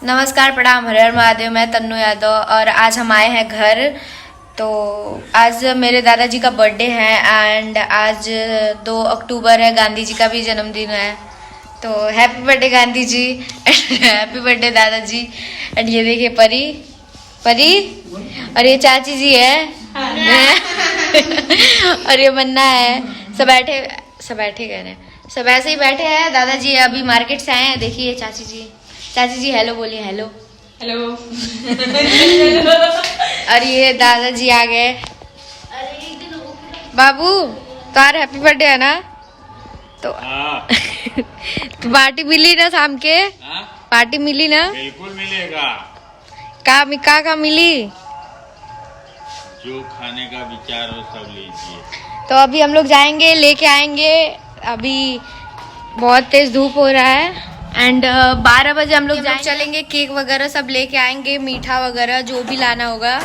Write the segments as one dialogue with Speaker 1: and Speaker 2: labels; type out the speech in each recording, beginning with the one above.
Speaker 1: नमस्कार, प्रणाम, हर हर महादेव। मैं तन्नू यादव और आज हम आए हैं घर। तो आज मेरे दादाजी का बर्थडे है एंड आज 2 अक्टूबर है, गांधी जी का भी जन्मदिन है। तो happy birthday Gandhi ji happy birthday दादाजी। एंड ये देखिए परी और ये चाची जी है और ये मन्ना है। सब बैठे कह रहे हैं, सब ऐसे ही बैठे हैं। दादाजी अभी मार्केट से आए हैं। देखिए चाची जी हेलो बोलिए। हेलो और ये दादाजी आ गए। बाबू तार हैप्पी बर्थडे है ना? तो तो पार्टी मिली ना शाम के? पार्टी मिली ना?
Speaker 2: बिल्कुल मिलेगा।
Speaker 1: का मिली?
Speaker 2: जो खाने का विचार हो सब लीजिए।
Speaker 1: तो अभी हम लोग जाएंगे, लेके आएंगे। अभी बहुत तेज धूप हो रहा है एंड 12 बजे हम लोग चलेंगे। केक वगैरह सब लेके आएंगे, मीठा वगैरह जो भी लाना होगा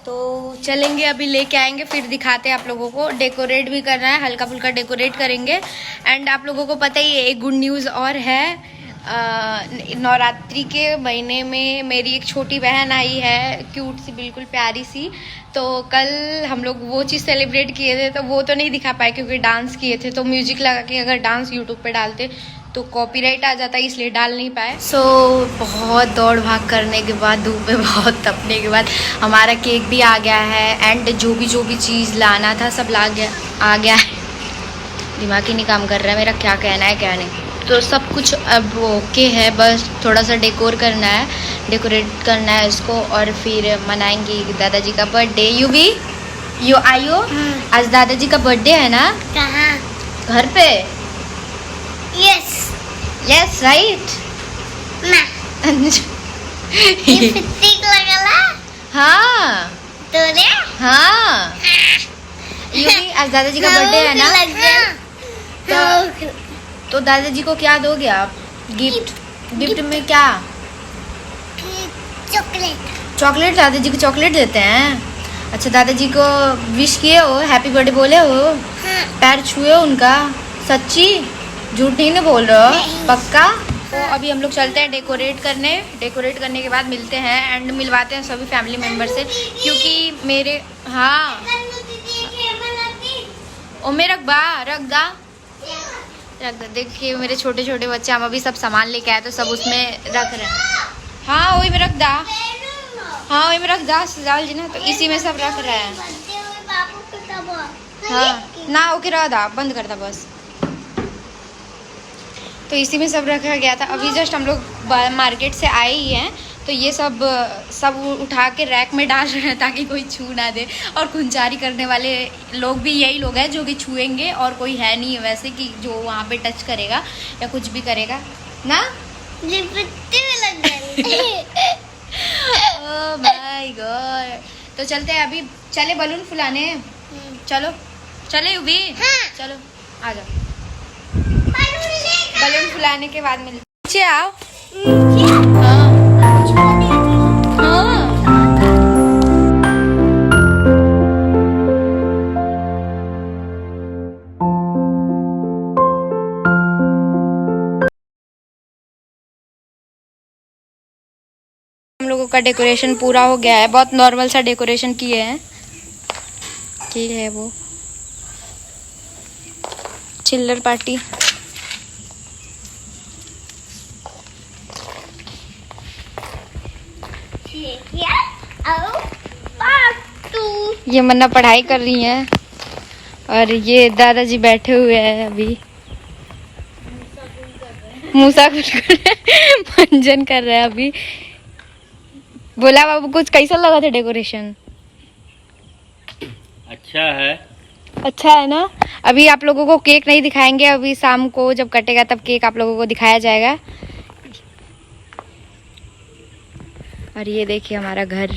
Speaker 1: तो चलेंगे। अभी लेके आएंगे, फिर दिखाते हैं आप लोगों को। डेकोरेट भी करना है, हल्का फुल्का डेकोरेट करेंगे। एंड आप लोगों को पता ही है, एक गुड न्यूज़ और है। नवरात्रि के महीने में मेरी एक छोटी बहन आई है, क्यूट सी, बिल्कुल प्यारी सी। तो कल हम लोग वो चीज़ सेलिब्रेट किए थे, तो वो तो नहीं दिखा पाए क्योंकि डांस किए थे। तो म्यूजिक लगा के अगर डांस यूट्यूब पे डालते तो कॉपीराइट आ जाता है, इसलिए डाल नहीं पाए। बहुत दौड़ भाग करने के बाद, धूप में बहुत तपने के बाद हमारा केक भी आ गया है एंड जो भी चीज़ लाना था सब आ गया है। दिमाग ही नहीं काम कर रहा है मेरा, क्या कहना है क्या नहीं। तो सब कुछ अब ओके है, बस थोड़ा सा डेकोरेट करना है इसको और फिर मनाएंगे दादाजी का बर्थडे। यू आयो? आज दादाजी का बर्थडे है ना?
Speaker 3: कहाँ?
Speaker 1: घर पे। Yes right. हाँ यूवी, आज दादाजी का बर्थडे है ना? तो दादाजी को क्या दोगे आप गिफ्ट में? क्या? चॉकलेट। दादाजी को चॉकलेट देते हैं? अच्छा, दादाजी को विश किए हो, हैप्पी बर्थडे बोले हो? पैर छुए हो उनका? सच्ची? झूठ नहीं ना बोल रहे हो? पक्का? तो अभी हम लोग चलते हैं डेकोरेट करने के बाद मिलते हैं एंड मिलवाते हैं सभी फैमिली मेम्बर से, क्योंकि मेरे रख दा। देखिए मेरे छोटे बच्चे, हम अभी सब सामान लेके आए तो सब उसमें रख रहे हैं। हाँ वही में रख दा। सजावल जी ना, तो इसी में सब रख रहे हैं। हाँ ना, ओके रह दा, बंद कर दा बस। तो इसी में सब रखा गया था। अभी जस्ट हम लोग मार्केट से आए ही हैं, तो ये सब उठा के रैक में डाल रहे हैं ताकि कोई छू ना दे। और खुंचारी करने वाले लोग भी यही लोग हैं जो कि छुएंगे, और कोई है नहीं वैसे कि जो वहाँ पे टच करेगा या कुछ भी करेगा ना। Oh my God. तो चलते हैं, अभी चले बलून फुलाने। चले यूवी। चलो आ जाओ, बलून फुलाने के बाद मिलते। नीचे आओ। हम लोगों का डेकोरेशन पूरा हो गया है। बहुत नॉर्मल सा डेकोरेशन किए हैं। की है वो चिल्लर पार्टी। ये मन्ना पढ़ाई कर रही है और ये दादाजी बैठे हुए हैं अभी मूसा मंजन कर रहे हैं अभी। बोला बाबू कुछ कैसा लगा था डेकोरेशन? अच्छा है ना। अभी आप लोगों को केक नहीं दिखाएंगे, अभी शाम को जब कटेगा तब केक आप लोगों को दिखाया जाएगा। और ये देखिए हमारा घर।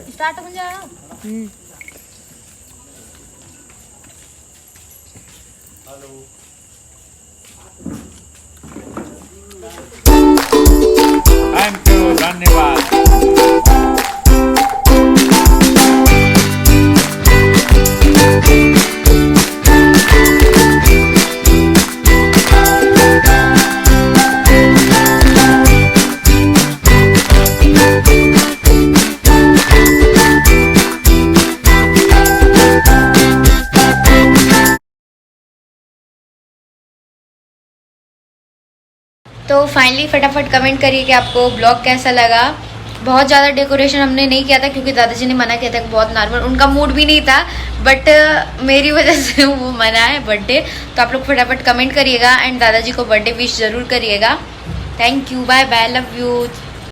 Speaker 1: स्टार्ट हो जाएगा।
Speaker 2: थैंक यू, धन्यवाद।
Speaker 1: तो फाइनली फटाफट कमेंट करिए कि आपको ब्लॉग कैसा लगा। बहुत ज़्यादा डेकोरेशन हमने नहीं किया था क्योंकि दादाजी ने मना किया था कि बहुत नॉर्मल, उनका मूड भी नहीं था, बट मेरी वजह से वो मना है बर्थडे। तो आप लोग फटाफट कमेंट करिएगा एंड दादाजी को बर्थडे विश ज़रूर करिएगा। Thank you, bye bye, love you.